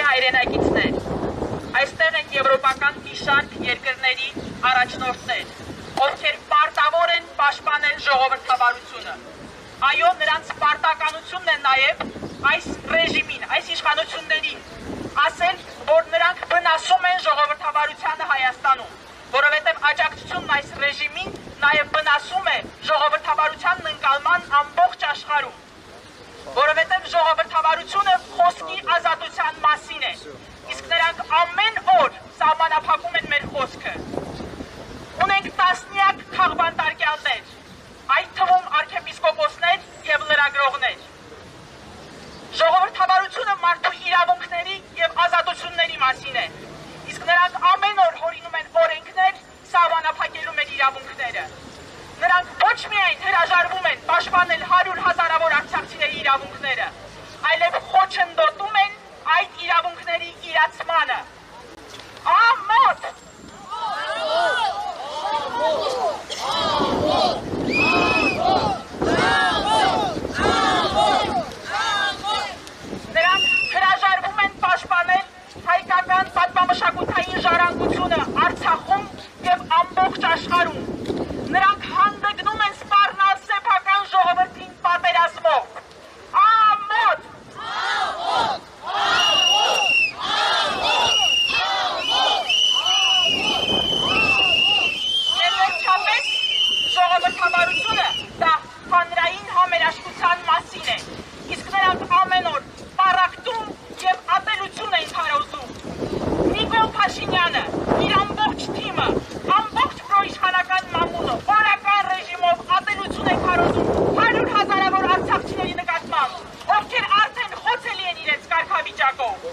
Սիրելի հայրենակիցներ, այստեղ են եվրոպական մի շարք երկրների առաջնորդներ, ովքեր պարտավոր են պաշտպանել ժողովրդավարությունը։ Այո, նրանց պարտականությունն է նաև այս ռեժիմին, այս իշխանություններին, ասել, որ նրանք վնասում են ժողովրդավարությանը Հայաստանում, որովհետև աջակցությունն այս ռեժիմին նաև վնասում է ժողովրդավարությանն ընկալման ամբողջ աշխարհում, որովհետև ժողովրդավարությունը խոսքի ազատության մասին է, իսկ նրանք ամեն օր սահմանափակում են մեր խոսքը։ Ունենք տասնյակ քաղբանտարկյալներ, այդ թվում arքեպիսկոպոսներ և լրագրողներ։ Ժողովրդավարությունը մարդու իրավունքների և ազատությունների մասին է, իսկ նրանք ամեն օր հորինում են օրենքներ, սահմանափակելու մեր իրավունքները։ Նրանք ոչ միայն հրաժարվում են պաշտպանել 100 հազարավոր արցախցիների իրավունքները, այլև խոչընդոտում են այդ իրավունքների իրացմանը։ Ամոթ! Նրանք հրաժարվում են պաշտպանել հայկական պատմամշակութային ժառանգությունը Արցախում և ամբողջ աշխարհում։ Նրանք հանդգնում են սպառնալ սեփական ժողովրդին պատերազմով։ Ամոթ! Եվ վերջապես ժողովրդավարությունը դա հանրային համերաշխության մասին է, իսկ նրանք ամեն օր պառակտում և ատելություն են քարոզում։ Նիկոլ Փաշինյանը, իր ամբողջ թիմը, ամբողջ պրոիշխանական մամուլը, օրական ռեժիմով ատելություն է քարոզում 100 հազարավոր արցախցիների նկատմամբ, ովքեր արդեն խոցելի են իրենց կարգավիճակով։